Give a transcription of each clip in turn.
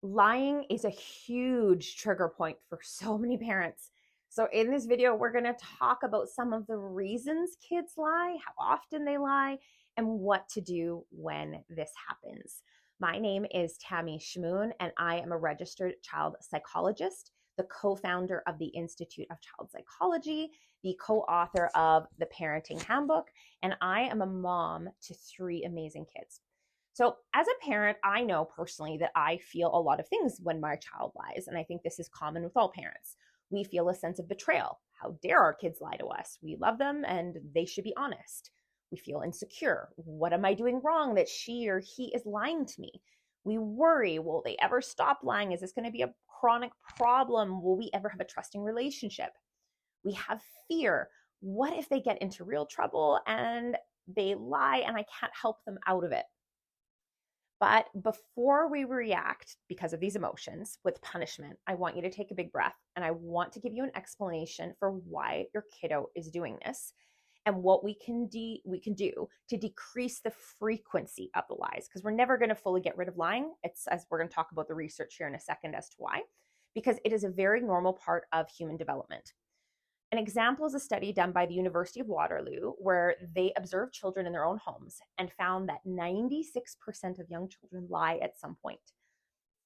Lying is a huge trigger point for so many parents. So, in this video, we're going to talk about some of the reasons kids lie, how often they lie, and what to do when this happens. My name is Tammy Shmoon, and I am a registered child psychologist, the co founder of the Institute of Child Psychology, the co author of the Parenting Handbook, and I am a mom to three amazing kids. So, as a parent, I know personally that I feel a lot of things when my child lies. And I think this is common with all parents. We feel a sense of betrayal. How dare our kids lie to us? We love them and they should be honest. We feel insecure. What am I doing wrong that she or he is lying to me? We worry, will they ever stop lying? Is this going to be a chronic problem? Will we ever have a trusting relationship? We have fear. What if they get into real trouble and they lie and I can't help them out of it? But before we react because of these emotions with punishment, I want you to take a big breath and I want to give you an explanation for why your kiddo is doing this and what we can do to decrease the frequency of the lies, because we're never going to fully get rid of lying. It's, as we're going to talk about the research here in a second as to why, because it is a very normal part of human development. An example is a study done by the University of Waterloo where they observed children in their own homes and found that 96% of young children lie at some point.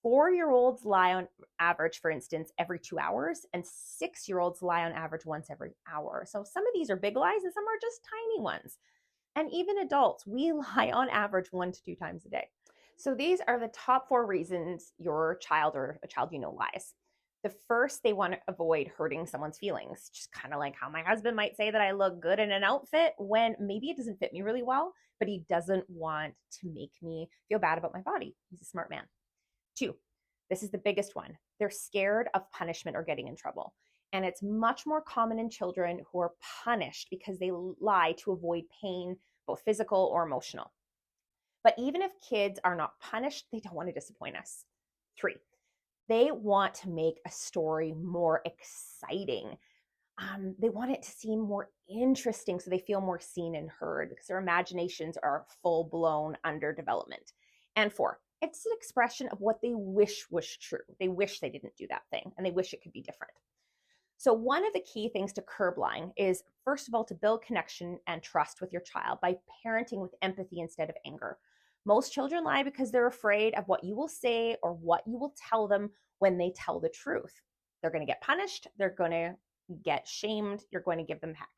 4-year-olds lie on average, for instance, every 2 hours, and 6-year-olds lie on average once every hour. So some of these are big lies and some are just tiny ones. And even adults, we lie on average 1 to 2 times a day. So these are the top 4 reasons your child or a child you know lies. The first, they want to avoid hurting someone's feelings, just kind of like how my husband might say that I look good in an outfit when maybe it doesn't fit me really well, but he doesn't want to make me feel bad about my body. He's a smart man. 2, this is the biggest one. They're scared of punishment or getting in trouble. And it's much more common in children who are punished because they lie to avoid pain, both physical or emotional. But even if kids are not punished, they don't want to disappoint us. 3, they want to make a story more exciting. They want it to seem more interesting so they feel more seen and heard because their imaginations are full blown under development. And 4, it's an expression of what they wish was true. They wish they didn't do that thing and they wish it could be different. So one of the key things to curb lying is, first of all, to build connection and trust with your child by parenting with empathy instead of anger. Most children lie because they're afraid of what you will say or what you will tell them when they tell the truth. They're going to get punished. They're going to get shamed. You're going to give them heck.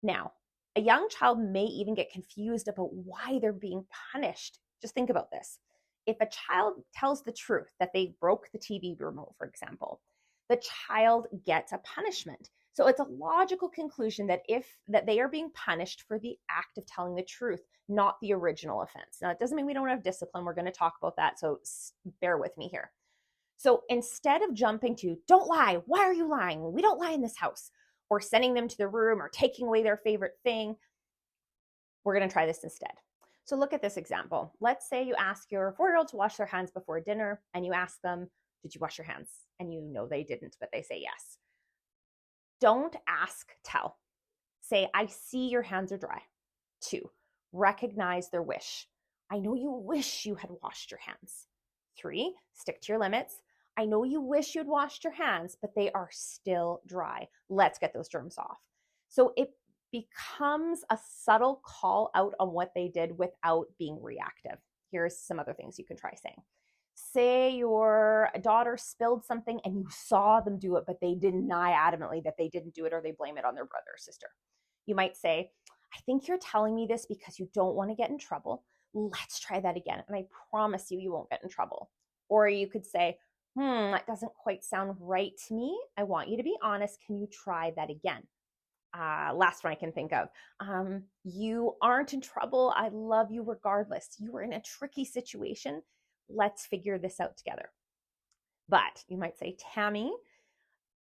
Now, a young child may even get confused about why they're being punished. Just think about this. If a child tells the truth that they broke the TV remote, for example, the child gets a punishment. So it's a logical conclusion that they are being punished for the act of telling the truth, not the original offense. Now, it doesn't mean we don't have discipline. We're going to talk about that, so bear with me here. So instead of jumping to, don't lie, why are you lying? We don't lie in this house, or sending them to the room or taking away their favorite thing, we're going to try this instead. So look at this example. Let's say you ask your 4-year-old to wash their hands before dinner, and you ask them, did you wash your hands? And you know they didn't, but they say yes. Don't ask, tell. Say, I see your hands are dry. 2, recognize their wish. I know you wish you had washed your hands. 3, stick to your limits. I know you wish you'd washed your hands, but they are still dry. Let's get those germs off. So it becomes a subtle call out on what they did without being reactive. Here's some other things you can try saying. Say your daughter spilled something and you saw them do it, but they deny adamantly that they didn't do it, or they blame it on their brother or sister. You might say, I think you're telling me this because you don't want to get in trouble. Let's try that again. And I promise you, you won't get in trouble. Or you could say, that doesn't quite sound right to me. I want you to be honest. Can you try that again? Last one I can think of. You aren't in trouble. I love you regardless. You were in a tricky situation. Let's figure this out together. But you might say, Tammy,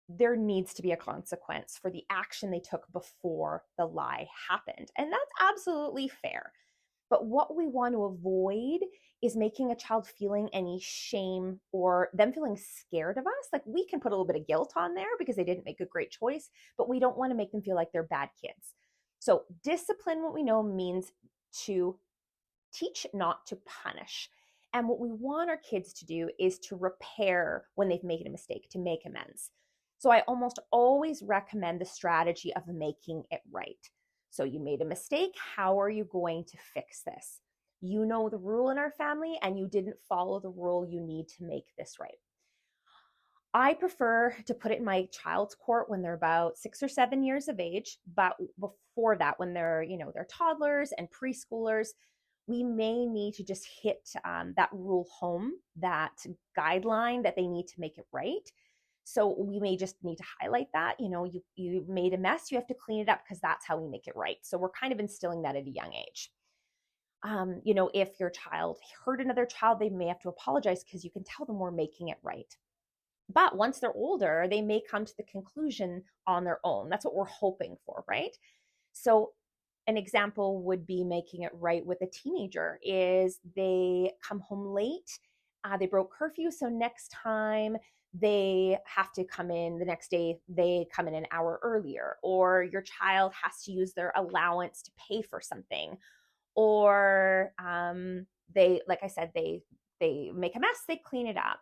there needs to be a consequence for the action they took before the lie happened. And that's absolutely fair. But what we want to avoid is making a child feeling any shame or them feeling scared of us. Like, we can put a little bit of guilt on there because they didn't make a great choice, but we don't want to make them feel like they're bad kids. So discipline, what we know, means to teach, not to punish. And what we want our kids to do is to repair when they've made a mistake, to make amends. So I almost always recommend the strategy of making it right. So you made a mistake. How are you going to fix this? You know the rule in our family and you didn't follow the rule. You need to make this right. I prefer to put it in my child's court when they're about 6 or 7 years of age, but before that, when they're toddlers and preschoolers, we may need to just hit that rule home, that guideline that they need to make it right. So we may just need to highlight that, you made a mess, you have to clean it up because that's how we make it right. So we're kind of instilling that at a young age. If your child hurt another child, they may have to apologize because you can tell them we're making it right. But once they're older, they may come to the conclusion on their own. That's what we're hoping for, right? So an example would be making it right with a teenager is they come home late, they broke curfew, so next time they have to come in the next day, they come in an hour earlier, or your child has to use their allowance to pay for something, or they, like I said, they make a mess, they clean it up.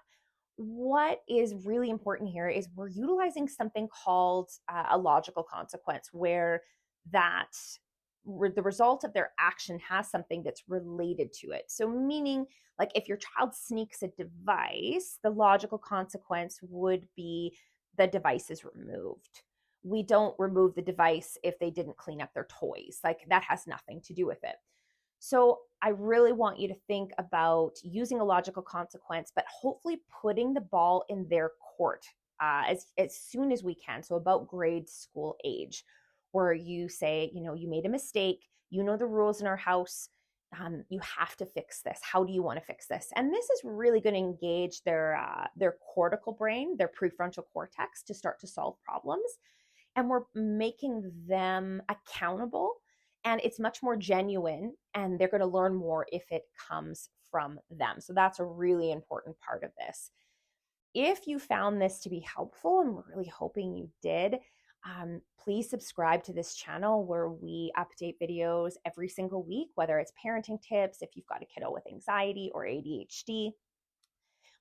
What is really important here is we're utilizing something called a logical consequence, where that the result of their action has something that's related to it. So meaning, like if your child sneaks a device, the logical consequence would be the device is removed. We don't remove the device if they didn't clean up their toys. Like that has nothing to do with it. So I really want you to think about using a logical consequence, but hopefully putting the ball in their court as soon as we can. So about grade school age, where you say, you made a mistake, the rules in our house, you have to fix this. How do you want to fix this? And this is really going to engage their cortical brain, their prefrontal cortex, to start to solve problems. And we're making them accountable, and it's much more genuine, and they're going to learn more if it comes from them. So that's a really important part of this. If you found this to be helpful, I'm really hoping you did, please subscribe to this channel where we update videos every single week, whether it's parenting tips, if you've got a kiddo with anxiety or ADHD.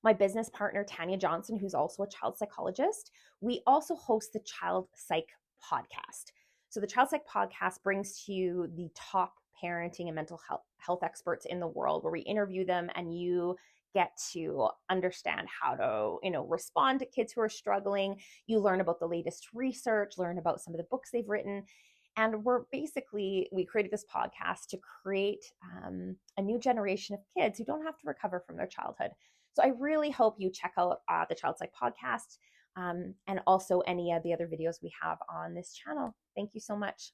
My business partner, Tanya Johnson, who's also a child psychologist, we also host the Child Psych podcast. So the Child Psych podcast brings to you the top parenting and mental health experts in the world, where we interview them and you get to understand how to, respond to kids who are struggling. You learn about the latest research, learn about some of the books they've written. And we created this podcast to create a new generation of kids who don't have to recover from their childhood. So I really hope you check out the Child Psych podcast and also any of the other videos we have on this channel. Thank you so much.